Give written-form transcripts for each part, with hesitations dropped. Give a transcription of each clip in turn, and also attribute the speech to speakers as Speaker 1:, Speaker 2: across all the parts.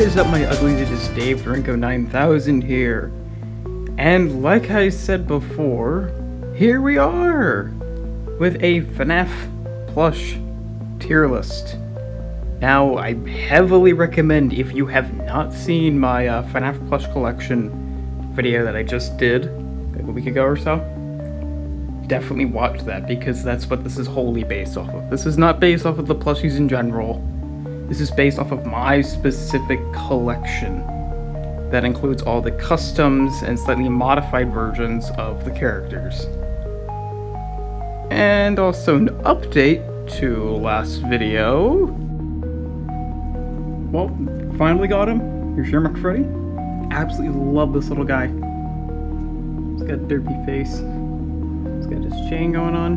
Speaker 1: What is up, my uglies? It is Dave Drinko 9000 here. And like I said before, here we are with a Fnaf plush tier list. Now, I heavily recommend, if you have not seen my Fnaf plush collection video that I just did like a week ago or so, definitely watch that, because that's what this is wholly based off of. This is not based off of the plushies in general. This is based off of my specific collection that includes all the customs and slightly modified versions of the characters. And also an update to last video. Well, finally got him. Here's Shamrock Freddy. Absolutely love this little guy. He's got a derpy face. He's got his chain going on.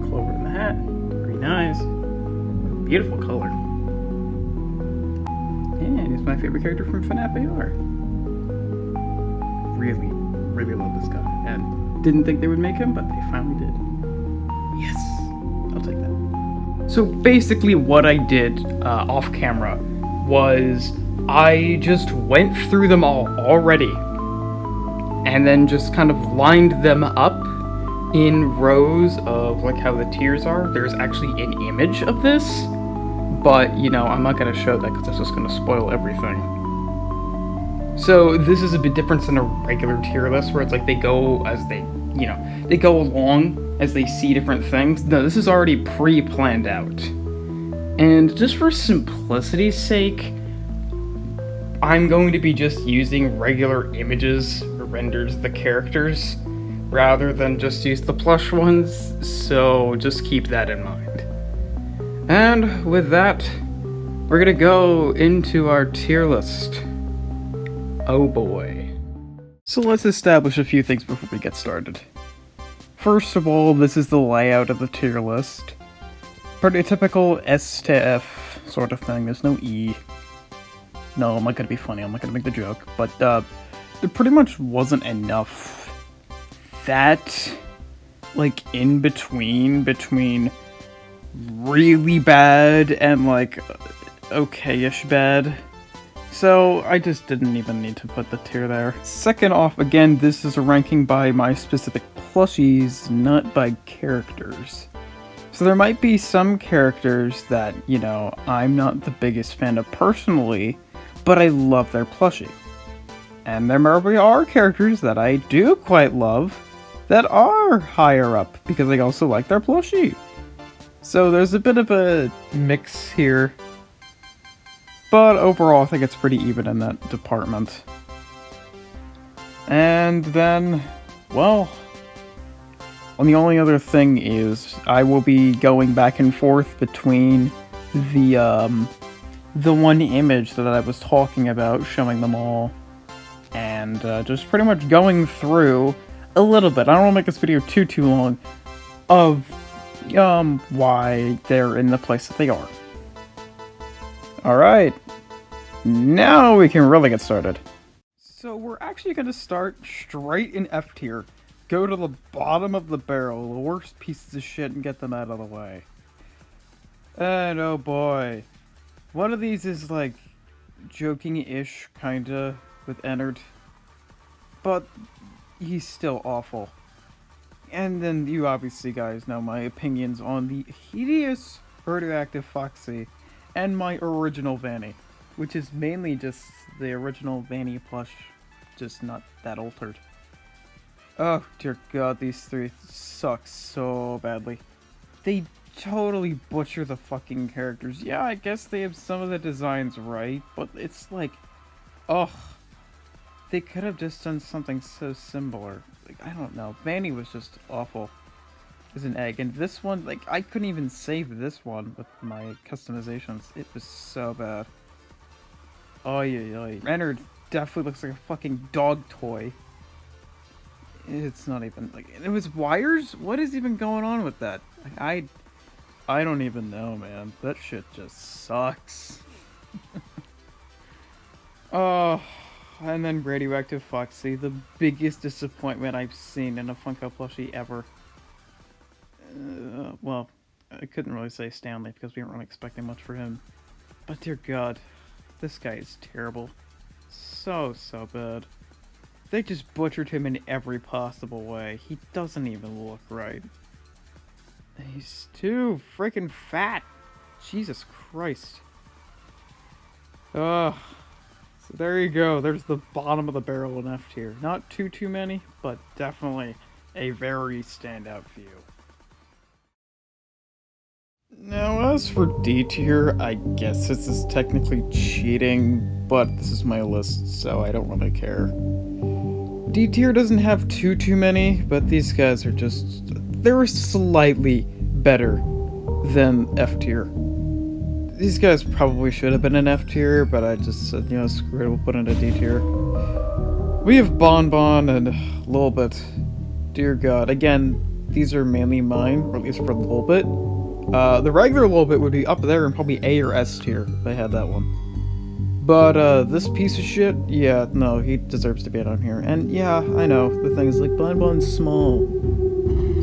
Speaker 1: Clover in the hat. Green eyes. Beautiful color. And he's my favorite character from Fnaf AR. Really, really love this guy. And didn't think they would make him, but they finally did. Yes! I'll take that. So basically what I did off camera was I just went through them all already. And then just kind of lined them up in rows of like how the tiers are. There's actually an image of this. But, you know, I'm not going to show that because that's just going to spoil everything. So, this is a bit different than a regular tier list where it's like they go as they, you know, they go along as they see different things. No, this is already pre-planned out. And just for simplicity's sake, I'm going to be just using regular images or renders of the characters rather than just use the plush ones, so just keep that in mind. And with that, we're gonna go into our tier list. Oh boy. So let's establish a few things before we get started. First of all, this is the layout of the tier list. Pretty typical S to F sort of thing. There's no E. No, I'm not gonna be funny. I'm not gonna make the joke. But there pretty much wasn't enough that, like, in between really bad and like okay-ish bad. So I just didn't even need to put the tier there. Second off, again, this is a ranking by my specific plushies, not by characters. So there might be some characters that, you know, I'm not the biggest fan of personally, but I love their plushie. And there probably are characters that I do quite love that are higher up because I also like their plushie. So there's a bit of a mix here, but overall I think it's pretty even in that department. And then, well, the only other thing is I will be going back and forth between the one image that I was talking about, showing them all, and just pretty much going through a little bit. I don't want to make this video too long of why they're in the place that they are. Alright, now we can really get started. So we're actually going to start straight in F tier. Go to the bottom of the barrel, the worst pieces of shit, and get them out of the way. And oh boy, one of these is like joking-ish kinda with Ennard, but he's still awful. And then you obviously guys know my opinions on the hideous radioactive Foxy and my original Vanny, which is mainly just the original Vanny plush, just not that altered. Oh dear god, these three suck so badly. They totally butcher the fucking characters. Yeah, I guess they have some of the designs right, but it's like, ugh. They could have just done something so similar. Like, I don't know. Vanny was just awful as an egg. And this one, like, I couldn't even save this one with my customizations. It was so bad. Oy. Ennard definitely looks like a fucking dog toy. It's not even, like, it was wires? What is even going on with that? Like, I don't even know, man. That shit just sucks. Oh... And then Radioactive Foxy, the biggest disappointment I've seen in a Funko plushie ever. Well, I couldn't really say Stanley because we weren't really expecting much for him. But dear god, This guy is terrible. So bad. They just butchered him in every possible way. He doesn't even look right. He's too freaking fat. Jesus Christ. Ugh. So there you go. There's the bottom of the barrel in F tier. Not too many, but definitely a very standout few. Now, as for D tier, I guess this is technically cheating, but this is my list, so I don't really care. D tier doesn't have too many, but these guys are just... they're slightly better than F tier. These guys probably should have been in F tier, but I just said, you know, screw it, we'll put it in a D tier. We have Bon Bon and a little bit. Dear God. Again, these are mainly mine, or at least for a little bit. The regular little bit would be up there in probably A or S tier if I had that one. But, this piece of shit, yeah, no, he deserves to be down here. And yeah, I know, the thing is, like, Bon Bon's small.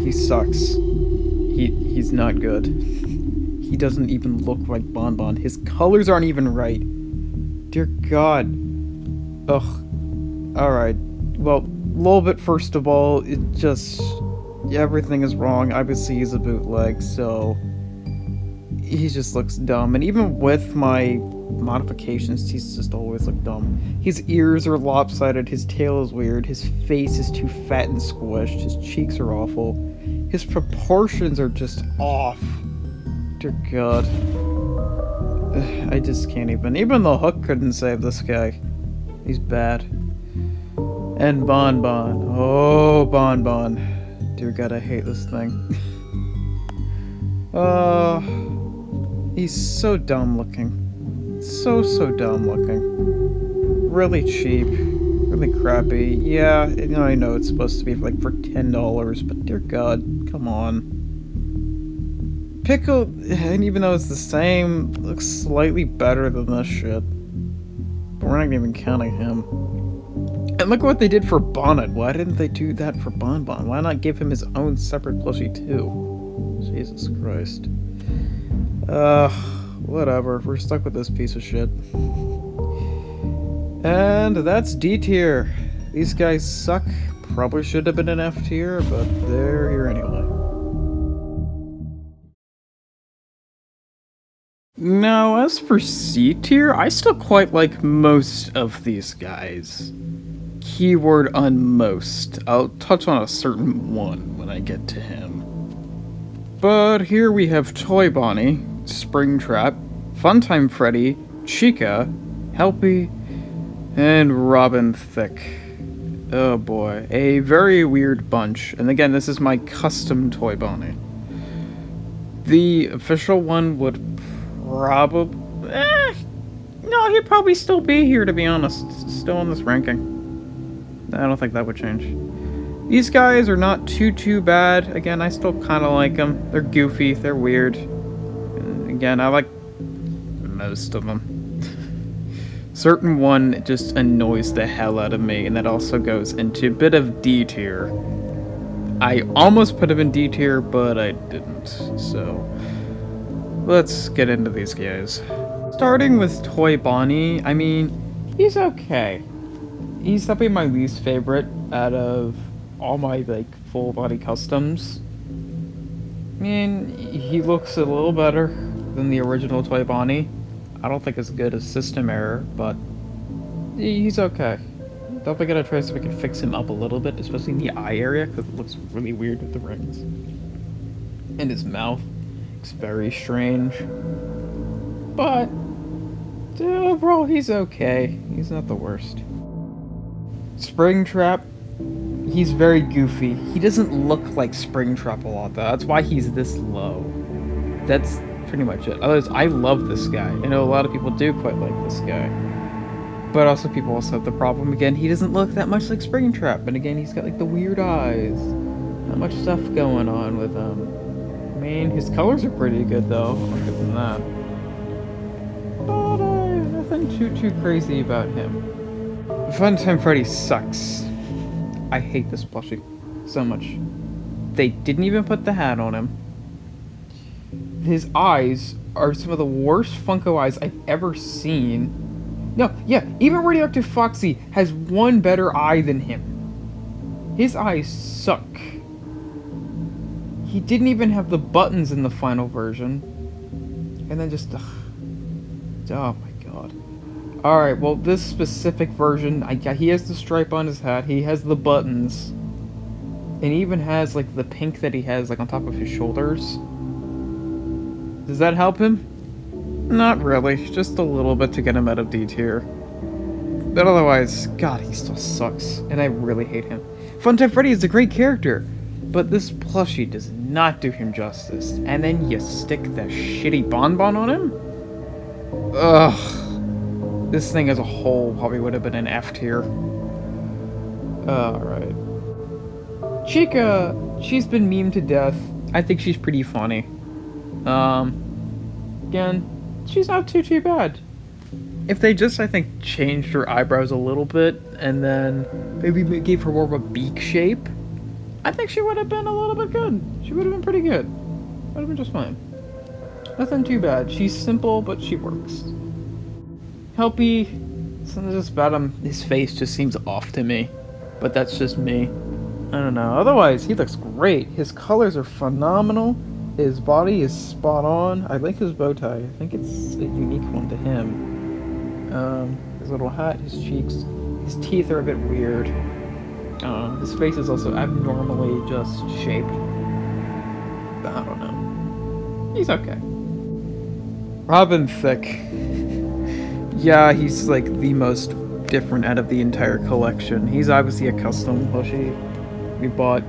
Speaker 1: He sucks. He's not good. He doesn't even look like Bon Bon. His colors aren't even right. Dear God. Ugh. Alright. Well, a little bit first of all, it just... everything is wrong. Obviously he's a bootleg, so... he just looks dumb. And even with my modifications, he's just always looked dumb. His ears are lopsided, his tail is weird, his face is too fat and squished, his cheeks are awful. His proportions are just off. Dear God. I just can't even. Even the hook couldn't save this guy. He's bad. And Bon Bon. Oh, Bon Bon. Dear God, I hate this thing. He's so dumb looking. So dumb looking. Really cheap. Really crappy. Yeah, you know, I know it's supposed to be like for $10, but dear God, come on. Pickle, and even though it's the same, looks slightly better than this shit. But we're not even counting him. And look what they did for Bonnet. Why didn't they do that for Bon Bon? Why not give him his own separate plushie too? Jesus Christ. Whatever. We're stuck with this piece of shit. And that's D tier. These guys suck. Probably should have been an F tier, but they're here anyway. Now, as for C tier, I still quite like most of these guys. Keyword on most. I'll touch on a certain one when I get to him. But here we have Toy Bonnie, Springtrap, Time Freddy, Chica, Helpy, and Robin Thicke. Oh boy, a very weird bunch. And again, this is my custom Toy Bonnie. The official one would probably... no, he'd probably still be here, to be honest. Still in this ranking. I don't think that would change. These guys are not too bad. Again, I still kind of like them. They're goofy, they're weird. And again, I like most of them. Certain one just annoys the hell out of me, and that also goes into a bit of D tier. I almost put him in D tier, but I didn't. So, let's get into these guys. Starting with Toy Bonnie, I mean, he's okay. He's probably my least favorite out of all my, like, full body customs. I mean, he looks a little better than the original Toy Bonnie. I don't think as good as System Error, but he's okay. Definitely gonna try so we can fix him up a little bit, especially in the eye area, because it looks really weird with the rings. And his mouth looks very strange. But overall, he's okay. He's not the worst. Springtrap, he's very goofy. He doesn't look like Springtrap a lot, though. That's why he's this low. That's pretty much it. Otherwise, I love this guy. I know a lot of people do quite like this guy. But also, people also have the problem, again, he doesn't look that much like Springtrap. And again, he's got, like, the weird eyes. Not much stuff going on with him. I mean, his colors are pretty good, though. I'll give him that. But, nothing too crazy about him. Time Freddy sucks. I hate this plushie so much. They didn't even put the hat on him. His eyes are some of the worst Funko eyes I've ever seen. No, yeah, even Radioactive Foxy has one better eye than him. His eyes suck. He didn't even have the buttons in the final version. And then just... oh my god. Alright, well, this specific version, he has the stripe on his hat, he has the buttons. And he even has, like, the pink that he has, like, on top of his shoulders. Does that help him? Not really, just a little bit to get him out of D tier. But otherwise, god, he still sucks, and I really hate him. Time Freddy is a great character, but this plushie does not do him justice. And then you stick the shitty bonbon on him? Ugh. This thing as a whole probably would have been an F tier. Alright. Chica, she's been memed to death. I think she's pretty funny. Again, she's not too bad. If they just, I think, changed her eyebrows a little bit, and then maybe gave her more of a beak shape, I think she would have been a little bit good. She would have been pretty good. Would have been just fine. Nothing too bad. She's simple, but she works. Helpy, something just about him, his face just seems off to me. But that's just me. I don't know. Otherwise, he looks great. His colors are phenomenal. His body is spot on. I like his bow tie. I think it's a unique one to him. His little hat, his cheeks, his teeth are a bit weird. His face is also abnormally just shaped. But I don't know. He's okay. Robin Thicke. Yeah, he's like the most different out of the entire collection. He's obviously a custom plushie we bought.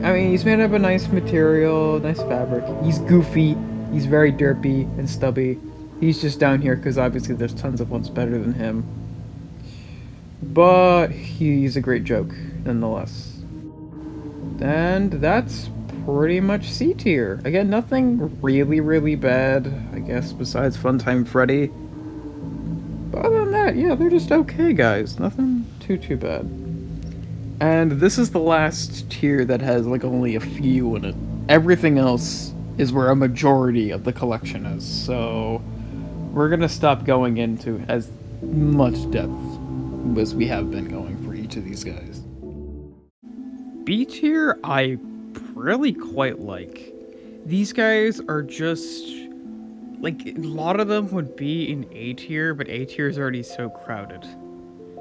Speaker 1: I mean, he's made out of a nice material, nice fabric. He's goofy, he's very derpy and stubby. He's just down here because obviously there's tons of ones better than him. But he's a great joke, nonetheless. And that's pretty much C tier. Again, nothing really bad, I guess, besides Time Freddy. But other than that, yeah, they're just okay, guys. Nothing too bad. And this is the last tier that has, like, only a few in it. Everything else is where a majority of the collection is, so we're gonna stop going into as much depth as we have been going for each of these guys. B tier, I really quite like. These guys are just, like, a lot of them would be in A tier, but A tier is already so crowded.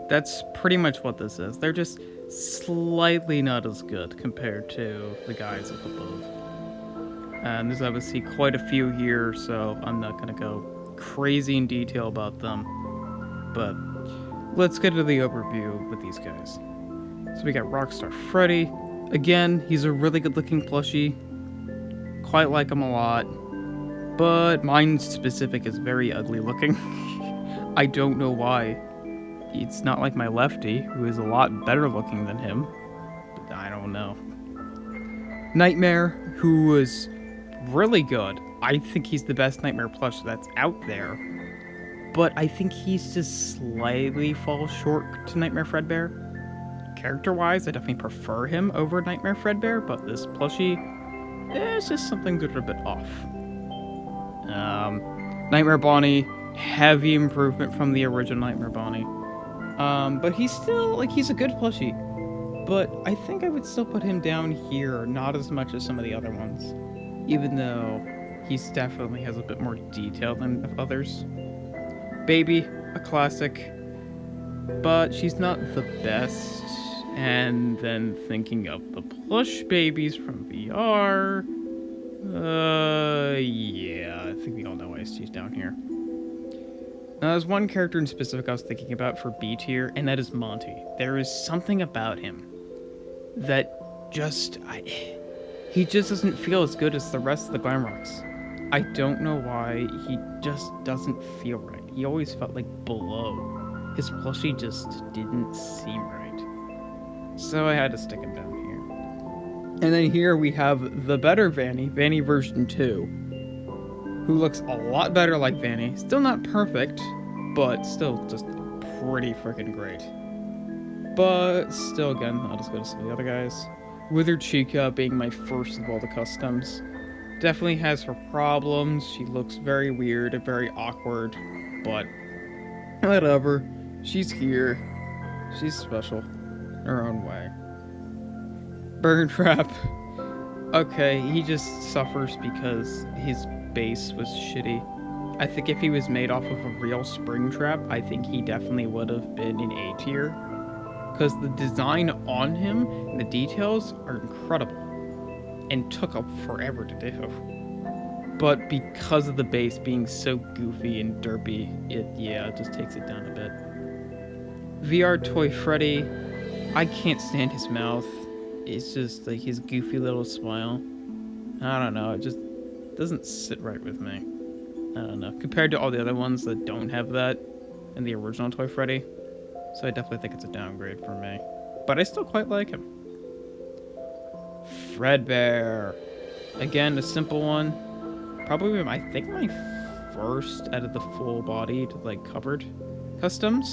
Speaker 1: That's pretty much what this is. They're just slightly not as good compared to the guys up above. And there's obviously quite a few here, so I'm not gonna go crazy in detail about them. But let's get to the overview with these guys. So we got Rockstar Freddy. Again, he's a really good looking plushie. Quite like him a lot. But mine specific is very ugly looking. I don't know why. It's not like my lefty, who is a lot better looking than him. But I don't know. Nightmare, who was really good. I think he's the best Nightmare plush that's out there. But I think he's just slightly falls short to Nightmare Fredbear. Character-wise, I definitely prefer him over Nightmare Fredbear, but this plushie, it's just something that's a bit off. Nightmare Bonnie, heavy improvement from the original Nightmare Bonnie. But he's still, like, he's a good plushie. But I think I would still put him down here, not as much as some of the other ones. Even though he's definitely has a bit more detail than others. Baby, a classic. But she's not the best. And then thinking of the plush babies from VR. Yeah, I think we all know why she's down here. Now, there's one character in specific I was thinking about for B tier, and that is Monty. There is something about him that just, he just doesn't feel as good as the rest of the Lamroks. I don't know why, he just doesn't feel right. He always felt like below. His plushie just didn't seem right. So I had to stick him down here. And then here we have the better Vanny, Vanny version 2. Who looks a lot better like Vanny. Still not perfect, but still just pretty freaking great. But still, again, not as good as some of the other guys. Withered Chica being my first of all the customs. Definitely has her problems. She looks very weird and very awkward, but Whatever. She's here. She's special. Her own way. Springtrap. Okay, he just suffers because his base was shitty. I think if he was made off of a real Springtrap, I think he definitely would have been in A tier. Because the design on him and the details are incredible. And took up forever to do. But because of the base being so goofy and derpy, it just takes it down a bit. VR Toy Freddy, I can't stand his mouth. It's just like his goofy little smile. I don't know, it just doesn't sit right with me. I don't know, compared to all the other ones that don't have that in the original Toy Freddy. So I definitely think it's a downgrade for me. But I still quite like him. Fredbear. Again, a simple one. Probably, I think, my first out of the full body to like covered customs.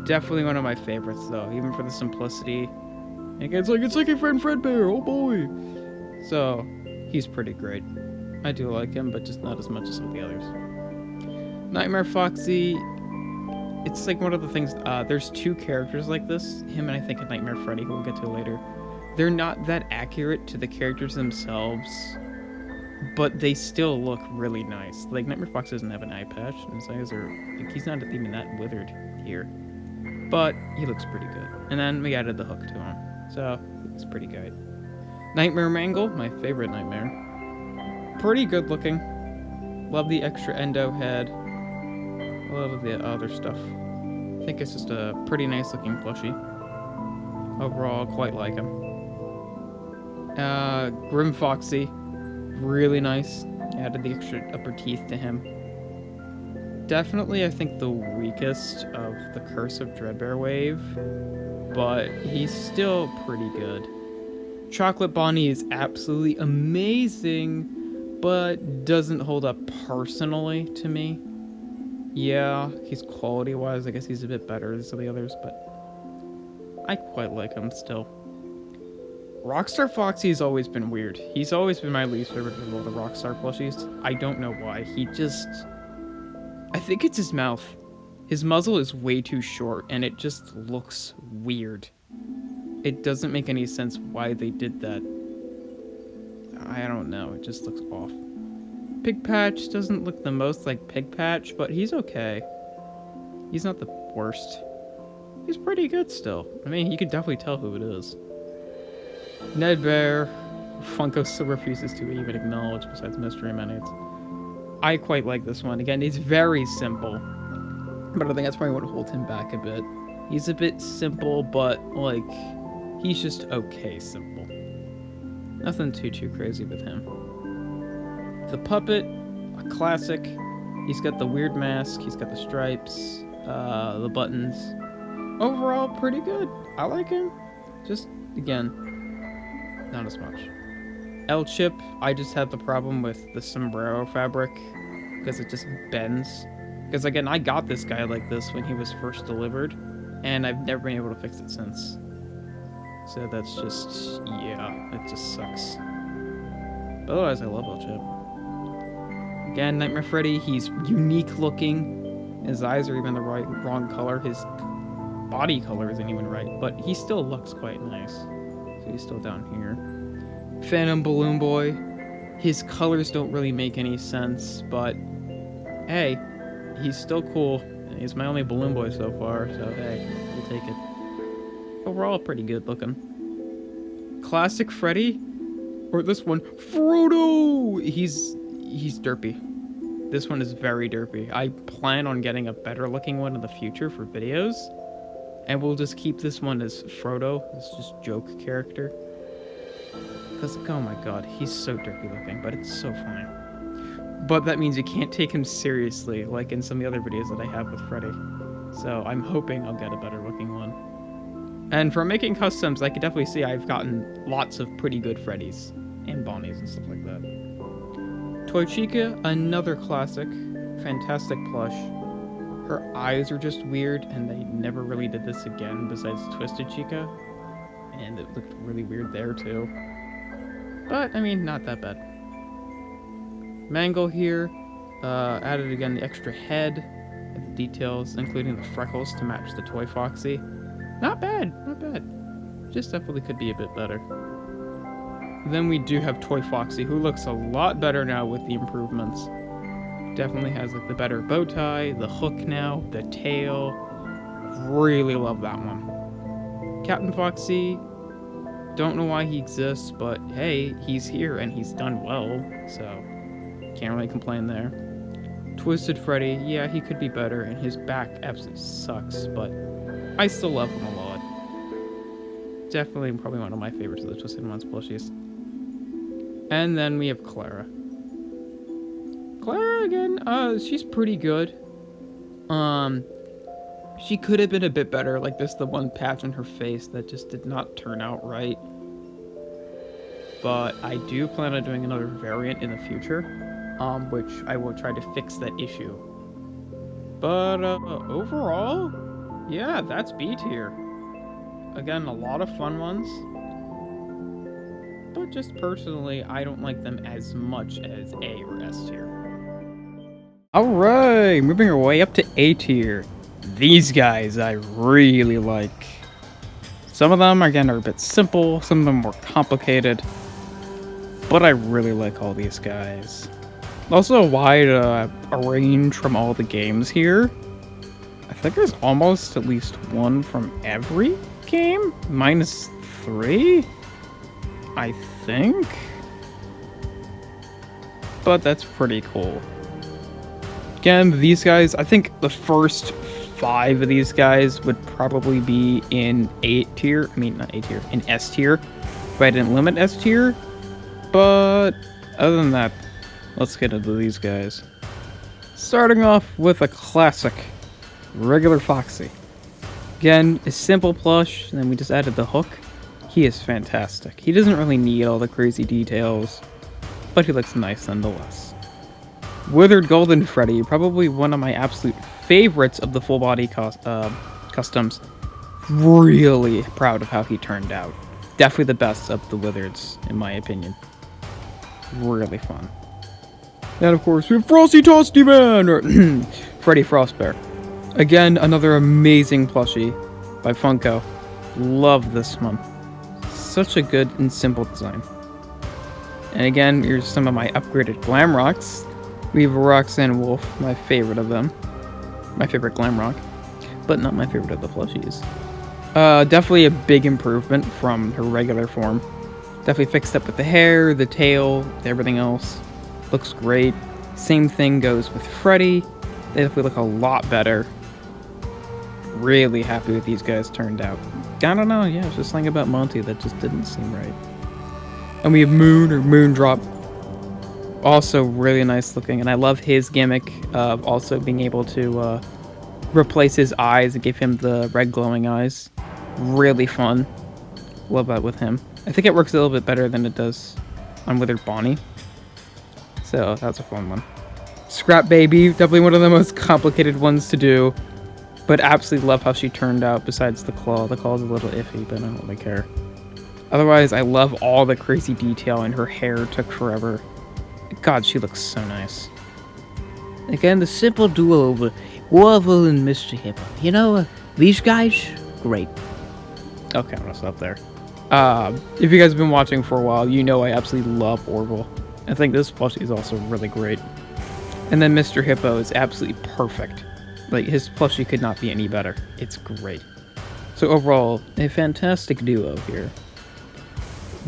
Speaker 1: Definitely one of my favorites though, even for the simplicity. And again, it's like a friend Fredbear, oh boy. So he's pretty great. I do like him, but just not as much as some of the others. Nightmare Foxy. It's like one of the things. There's two characters like this. Him and I think a Nightmare Freddy, who we'll get to later. They're not that accurate to the characters themselves. But they still look really nice. Like, Nightmare Fox doesn't have an eye patch, and his eyes are, like, he's not even that withered here. But he looks pretty good. And then we added the hook to him. So, it's pretty good. Nightmare Mangle, my favorite nightmare. Pretty good looking. Love the extra endo head. A lot of the other stuff. I think it's just a pretty nice looking plushie. Overall, quite like him. Grim Foxy. Really nice. Added the extra upper teeth to him. Definitely, I think, the weakest of the Curse of Dreadbear wave, but he's still pretty good. Chocolate Bonnie is absolutely amazing, but doesn't hold up personally to me. Yeah, he's quality-wise, I guess he's a bit better than some of the others, but I quite like him still. Rockstar Foxy has always been weird. He's always been my least favorite of all the Rockstar plushies. I don't know why. I think it's his mouth. His muzzle is way too short, and it just looks weird. It doesn't make any sense why they did that. I don't know. It just looks off. Pig Patch doesn't look the most like Pig Patch, but he's okay. He's not the worst. He's pretty good still. I mean, you can definitely tell who it is. Ned Bear. Funko still refuses to even acknowledge besides Mystery Emanates. I quite like this one. Again, it's very simple. But I think that's probably what holds him back a bit. He's a bit simple, but, like, he's just okay simple. Nothing too crazy with him. The Puppet, a classic. He's got the weird mask. He's got the stripes, the buttons. Overall, pretty good. I like him. Just, again, not as much. L-Chip, I just had the problem with the sombrero fabric because it just bends. Because again, I got this guy like this when he was first delivered, and I've never been able to fix it since. So that's just, yeah, it just sucks. But otherwise, I love L-Chip. Again, Nightmare Freddy, he's unique looking. His eyes are even the wrong color. His body color isn't even right, but he still looks quite nice. So he's still down here. Phantom Balloon Boy. His colors don't really make any sense, but hey, he's still cool. He's my only Balloon Boy so far, so hey, we'll take it. Overall, pretty good looking. Classic Freddy, or this one, Frodo! He's derpy. This one is very derpy. I plan on getting a better looking one in the future for videos, and we'll just keep this one as Frodo, this just joke character. Because, oh my god, he's so derpy looking, but it's so funny. But that means you can't take him seriously, like in some of the other videos that I have with Freddy. So I'm hoping I'll get a better looking one. And for making customs, I can definitely see I've gotten lots of pretty good Freddys and Bonnies and stuff like that. Toy Chica, another classic. Fantastic plush. Her eyes are just weird, and they never really did this again besides Twisted Chica. And it looked really weird there too. But, I mean, not that bad. Mangle here. Added again the extra head. The details, including the freckles to match the Toy Foxy. Not bad, not bad. Just definitely could be a bit better. Then we do have Toy Foxy, who looks a lot better now with the improvements. Definitely has like the better bow tie, the hook now, the tail. Really love that one. Captain Foxy, don't know why he exists, but hey, he's here and he's done well, so can't really complain there. Twisted Freddy, yeah, he could be better, and his back absolutely sucks, but I still love him a lot. Definitely probably one of my favorites of the Twisted Ones plushies. And then we have Clara. Clara again, she's pretty good. She could have been a bit better, like this the one patch on her face that just did not turn out right. But I do plan on doing another variant in the future, which I will try to fix that issue. But overall, yeah, that's B tier. Again, a lot of fun ones. But just personally, I don't like them as much as A or S tier. Alright, moving our way up to A tier. These guys I really like. Some of them, again, are a bit simple, some of them more complicated. But I really like all these guys. Also a wide range from all the games here. I think there's almost at least one from every game? -3? I think? But that's pretty cool. Again, these guys, I think the first 5 of these guys would probably be in A tier. I mean, not A tier, in S tier. If I didn't limit S tier. But other than that, let's get into these guys. Starting off with a classic, regular Foxy. Again, a simple plush, and then we just added the hook. He is fantastic. He doesn't really need all the crazy details, but he looks nice nonetheless. Withered Golden Freddy, probably one of my absolute favorites of the full body customs. Really proud of how he turned out. Definitely the best of the Withereds, in my opinion. Really fun. And of course, we have Frosty Toasty Man, or Freddy Frostbear. Again, another amazing plushie by Funko. Love this one. Such a good and simple design. And again, here's some of my upgraded Lamroks. We have Roxanne Wolf, my favorite of them. My favorite Lamrok, but not my favorite of the plushies. Definitely a big improvement from her regular form. Definitely fixed up with the hair, the tail, everything else. Looks great. Same thing goes with Freddy. They definitely look a lot better. Really happy with these guys turned out. I don't know, yeah, it's just something about Monty that just didn't seem right. And we have Moon, or Moondrop. Also really nice looking, and I love his gimmick of also being able to replace his eyes and give him the red glowing eyes. Really fun. Love that with him. I think it works a little bit better than it does on Withered Bonnie. So that's a fun one. Scrap Baby, definitely one of the most complicated ones to do. But absolutely love how she turned out besides the claw. The claw's a little iffy, but I don't really care. Otherwise, I love all the crazy detail, and her hair took forever. God, she looks so nice.
Speaker 2: Again, the simple duo of Orville and Mr. Hippo. You know, these guys, great.
Speaker 1: Okay, I'm gonna stop there. If you guys have been watching for a while, you know I absolutely love Orville. I think this plushie is also really great. And then Mr. Hippo is absolutely perfect. Like, his plushie could not be any better. It's great. So overall, a fantastic duo here.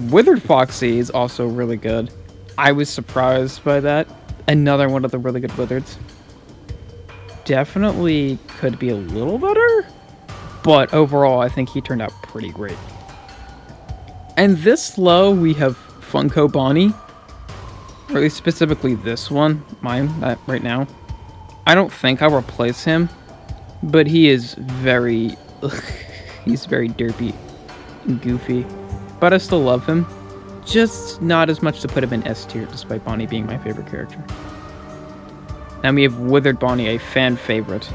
Speaker 1: Withered Foxy is also really good. I was surprised by that. Another one of the really good Withereds. Definitely could be a little better, but overall I think he turned out pretty great. And this low we have Funko Bonnie, or at least specifically this one, mine, that right now. I don't think I'll replace him, but he is very, he's very derpy and goofy, but I still love him. Just not as much to put him in S tier, despite Bonnie being my favorite character. Now we have Withered Bonnie, a fan favorite.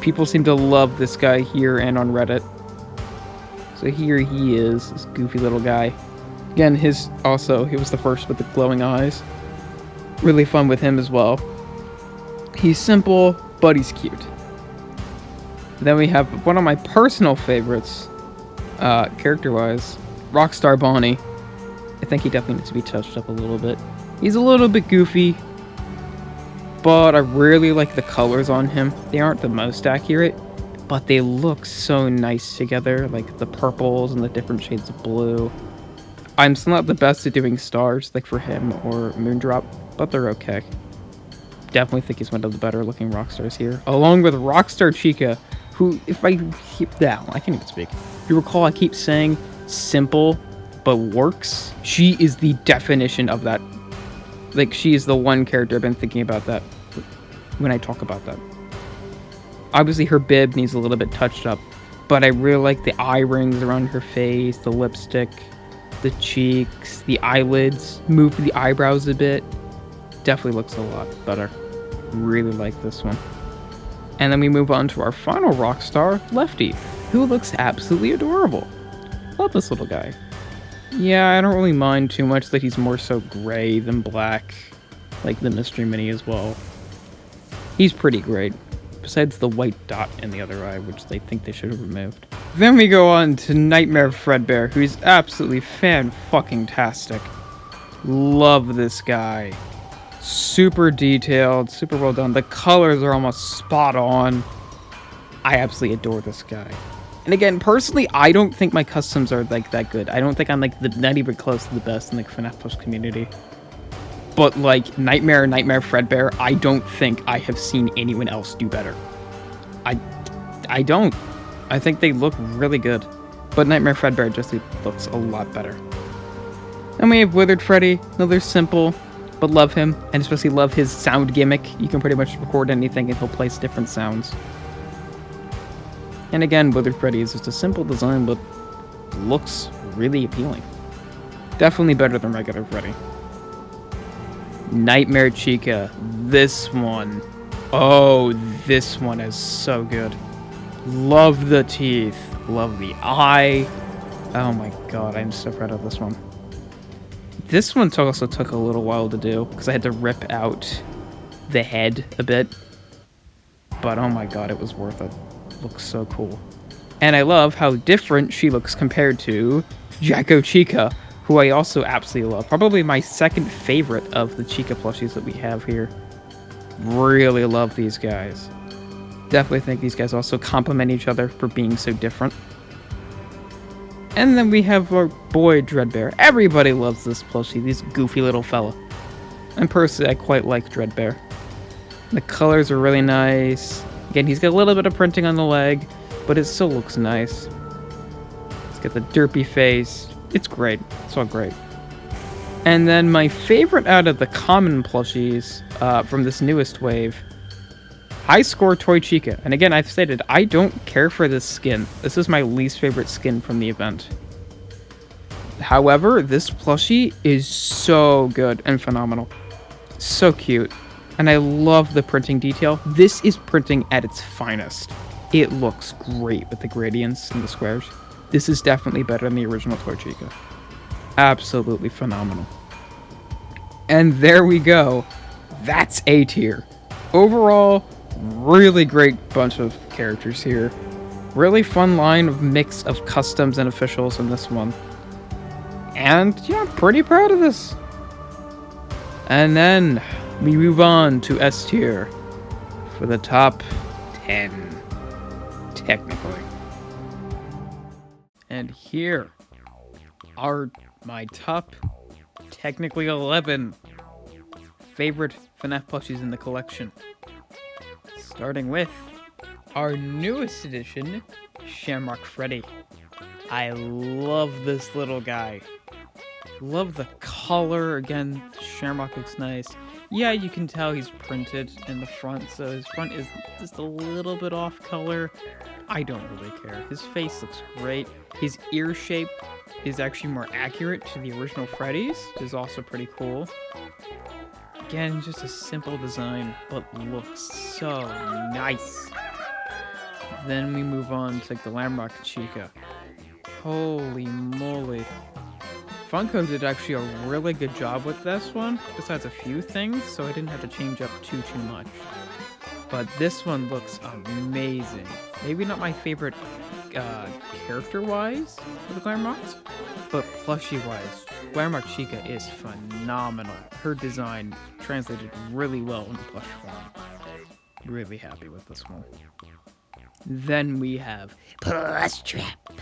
Speaker 1: People seem to love this guy here and on Reddit. So here he is, this goofy little guy. Again, he was the first with the glowing eyes. Really fun with him as well. He's simple, but he's cute. Then we have one of my personal favorites, character-wise, Rockstar Bonnie. I think he definitely needs to be touched up a little bit. He's a little bit goofy, but I really like the colors on him. They aren't the most accurate, but they look so nice together, like the purples and the different shades of blue. I'm still not the best at doing stars, like for him or Moondrop, but they're okay. Definitely think he's one of the better looking Rockstars here, along with Rockstar Chica, who, if I keep down, I can't even speak. If you recall, I keep saying simple, but works. She is the definition of that. Like, she is the one character I've been thinking about that when I talk about that. Obviously, her bib needs a little bit touched up, but I really like the eye rings around her face, the lipstick, the cheeks, the eyelids, move the eyebrows a bit. Definitely looks a lot better. Really like this one. And then we move on to our final Rockstar, Lefty, who looks absolutely adorable. Love this little guy. Yeah, I don't really mind too much that he's more so gray than black, like the Mystery Mini as well. He's pretty great, besides the white dot in the other eye, which they think they should have removed. Then we go on to Nightmare Fredbear, who's absolutely fan-fucking-tastic. Love this guy. Super detailed, super well done. The colors are almost spot on. I absolutely adore this guy. And again, personally, I don't think my customs are like that good. I don't think I'm like not even close to the best in the Fnaf Plush community. But like Nightmare Fredbear, I don't think I have seen anyone else do better. I don't. I think they look really good. But Nightmare Fredbear just looks a lot better. Then we have Withered Freddy, another simple, but love him, and especially love his sound gimmick. You can pretty much record anything and he'll place different sounds. And again, Withered Freddy is just a simple design, but looks really appealing. Definitely better than regular Freddy. Nightmare Chica. This one. Oh, this one is so good. Love the teeth. Love the eye. Oh my god, I'm so proud of this one. This one also took a little while to do, because I had to rip out the head a bit. But oh my god, it was worth it. Looks so cool. And I love how different she looks compared to Chica, who I also absolutely love. Probably my second favorite of the Chica plushies that we have here. Really love these guys. Definitely think these guys also complement each other for being so different. And then we have our boy Dreadbear. Everybody loves this plushie, this goofy little fella. And personally, I quite like Dreadbear. The colors are really nice. Again, he's got a little bit of printing on the leg, but it still looks nice. He's got the derpy face. It's great. It's all great. And then my favorite out of the common plushies from this newest wave, high score Toy Chica. And again, I've stated, I don't care for this skin. This is my least favorite skin from the event. However, this plushie is so good and phenomenal. So cute. And I love the printing detail. This is printing at its finest. It looks great with the gradients and the squares. This is definitely better than the original Toy Chica. Absolutely phenomenal. And there we go. That's A tier. Overall, really great bunch of characters here. Really fun line of mix of customs and officials in this one. And yeah, I'm pretty proud of this. And then we move on to S tier for the top 10, technically. And here are my top, technically 11 favorite FNAF plushies in the collection. Starting with our newest edition, Shamrock Freddy. I love this little guy. Love the color. Again, Shamrock looks nice. Yeah, you can tell he's printed in the front, so his front is just a little bit off color. I don't really care. His face looks great. His ear shape is actually more accurate to the original Freddy's, which is also pretty cool. Again, just a simple design, but looks so nice. Then we move on to the Lamrok Chica. Holy moly. Funko did actually a really good job with this one, besides a few things, so I didn't have to change up too much. But this one looks amazing. Maybe not my favorite character-wise for the Lamroks, but plushie-wise, Lamrok Chica is phenomenal. Her design translated really well into plush form. Really happy with this one. Then we have Springtrap,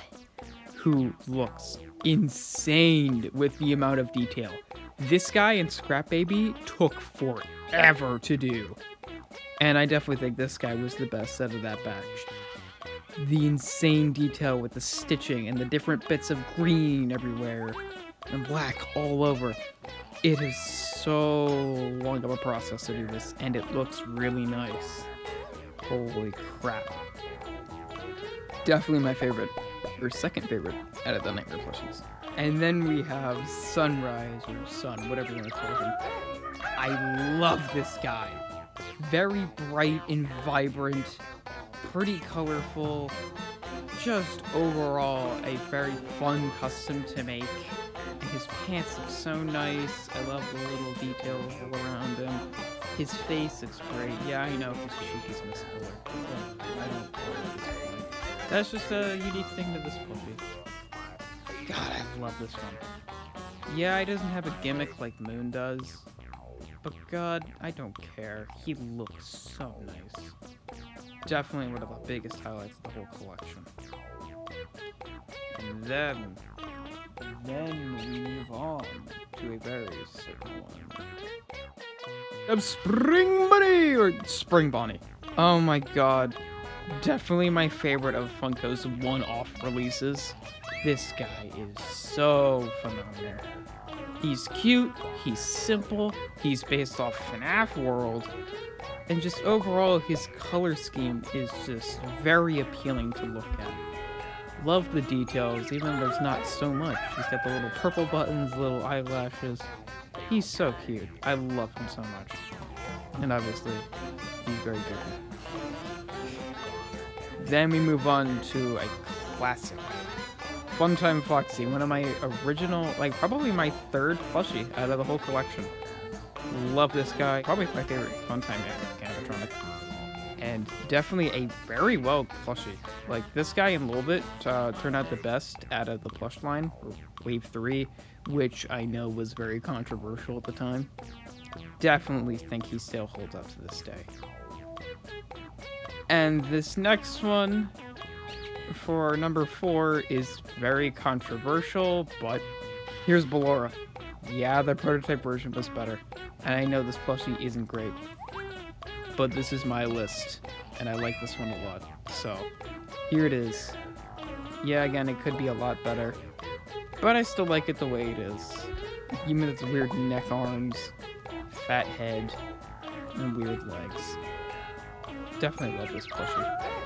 Speaker 1: who looks insane with the amount of detail. This guy and Scrap Baby took forever to do. And I definitely think this guy was the best out of that batch. The insane detail with the stitching and the different bits of green everywhere and black all over. It is so long of a process to do this, and it looks really nice. Holy crap. Definitely my favorite, or second favorite, out of the Nightmare plushies. And then we have Sunrise, or Sun, whatever you want to call him. I love this guy. Very bright and vibrant, pretty colorful, just overall a very fun custom to make. And his pants look so nice. I love the little details all around him. His face looks great. Yeah, I know his cheek is miscolored. I don't care at this point. That's just a unique thing to this puppy. God, I love this one. Yeah, he doesn't have a gimmick like Moon does. But God, I don't care. He looks so nice. Definitely one of the biggest highlights of the whole collection. And then we move on to a very certain one. Of Spring Bonnie, or Spring Bonnie. Oh my God. Definitely my favorite of Funko's one-off releases. This guy is so phenomenal. He's cute, he's simple, he's based off Fnaf world, and just overall his color scheme is just very appealing to look at. Love the details, even though there's not so much. He's got the little purple buttons, little eyelashes. He's so cute. I love him so much. And obviously, he's very good. Then we move on to a classic. Time Foxy, one of my original, like probably my third plushie out of the whole collection. Love this guy. Probably my favorite Funtime animatronic. And definitely a very well plushie. Like this guy and Lilbit turned out the best out of the plush line, Wave 3, which I know was very controversial at the time. Definitely think he still holds up to this day. And this next one, for number 4, is very controversial, but here's Ballora. Yeah, the prototype version was better, and I know this plushie isn't great, but this is my list, and I like this one a lot, so here it is. Yeah, again, it could be a lot better, but I still like it the way it is. Even its weird neck arms, fat head, and weird legs. Definitely love this plushie.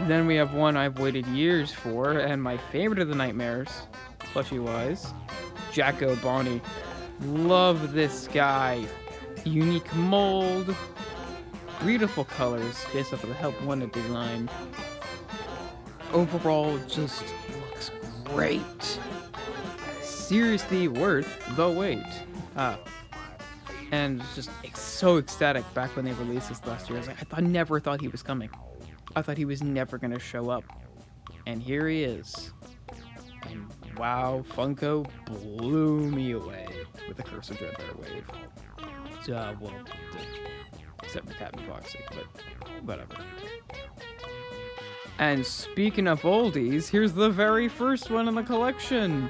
Speaker 1: Then we have one I've waited years for, and my favorite of the Nightmares, plushie-wise, Funko Bonnie. Love this guy. Unique mold, beautiful colors based off of the Help Wanted design. Overall, just looks great. Seriously worth the wait. And just so ecstatic back when they released this last year. I was like, I never thought he was coming. I thought he was never going to show up. And here he is. And wow, Funko blew me away with the Curse of Dreadbear wave. Except for Time Foxy, but whatever. And speaking of oldies, here's the very first one in the collection.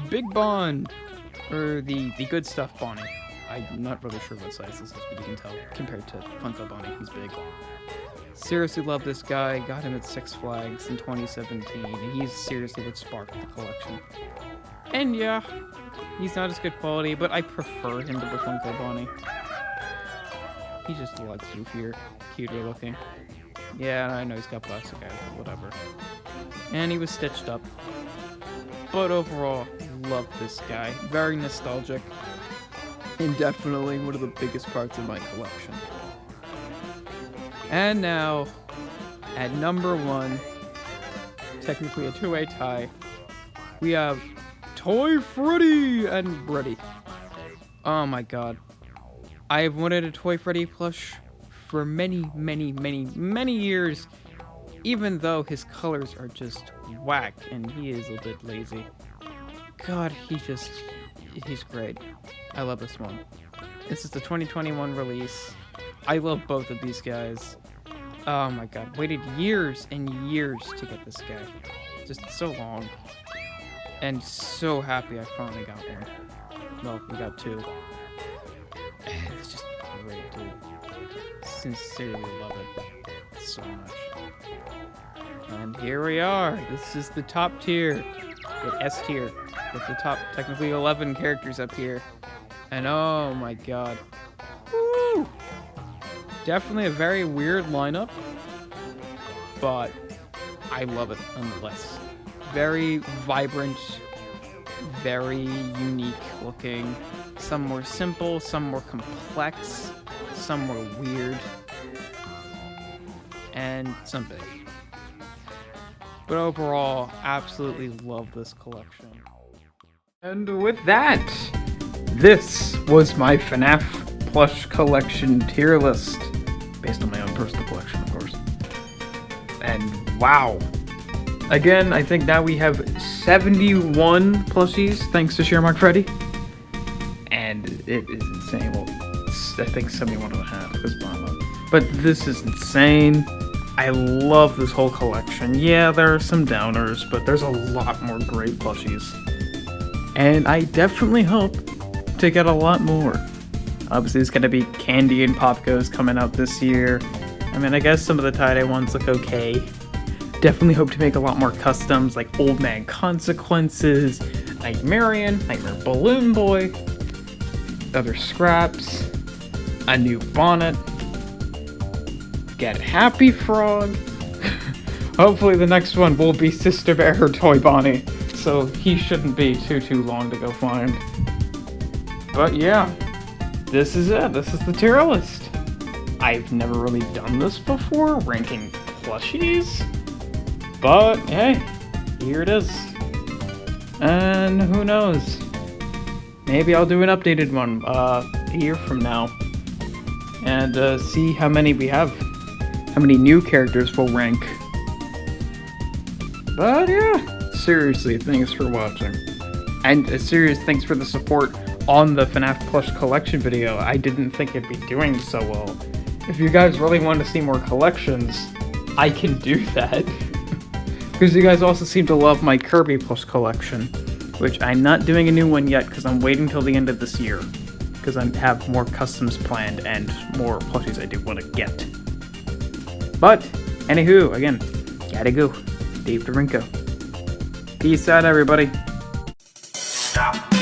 Speaker 1: Big Bon. Or the Good Stuff Bonnie. I'm not really sure what size this is, but you can tell compared to Funko Bonnie, he's big. Seriously love this guy. Got him at Six Flags in 2017, and he's seriously what sparked the collection. And yeah, he's not as good quality, but I prefer him to the Funko Bonnie. He's just a lot goofier, cuter looking. Yeah, I know he's got plastic eyes, but whatever. And he was stitched up. But overall, love this guy. Very nostalgic. And definitely one of the biggest parts of my collection. And now, at number 1, technically a 2-way tie, we have Toy Freddy and Freddy. Oh my god. I have wanted a Toy Freddy plush for many, many, many, many years, even though his colors are just whack and he is a bit lazy. God, he's great. I love this one. This is the 2021 release. I love both of these guys. Oh my god, waited years and years to get this guy. Just so long. And so happy I finally got one. Well, we got two. It's just great, dude. Sincerely love it so much. And here we are. This is the top tier. The S tier. With the top, technically 11 characters up here. And oh my god. Woo! Definitely a very weird lineup. But I love it nonetheless. Very vibrant. Very unique looking. Some more simple, some more complex, some more weird, and some big. But overall, absolutely love this collection. And with that, this was my Fnaf plush collection tier list, based on my own personal collection, of course. And wow. Again, I think now we have 71 plushies, thanks to Shamrock Freddy. And it is insane. Well, I think 71.5 because Mama. But this is insane. I love this whole collection. Yeah, there are some downers, but there's a lot more great plushies. And I definitely hope to get a lot more. Obviously, there's gonna be Candy and Pop Goes coming out this year. I mean, I guess some of the tie-dye ones look okay. Definitely hope to make a lot more customs, like Old Man Consequences, Nightmarian, Nightmare Balloon Boy, other scraps, a new bonnet, get Happy Frog. Hopefully the next one will be Sister Bear or Toy Bonnie, so he shouldn't be too long to go find. But yeah, this is it. This is the tier list. I've never really done this before, ranking plushies, but hey, here it is. And who knows? Maybe I'll do an updated one a year from now and see how many we have, how many new characters will rank. But yeah, seriously, thanks for watching. And a serious thanks for the support on the FNAF plush collection video. I didn't think it'd be doing so well. If you guys really want to see more collections, I can do that. Because you guys also seem to love my Kirby plush collection, which I'm not doing a new one yet because I'm waiting till the end of this year. Because I have more customs planned and more plushies I do want to get. But, anywho, again, gotta go. Dave DeRinco. Peace out, everybody.
Speaker 3: Stop.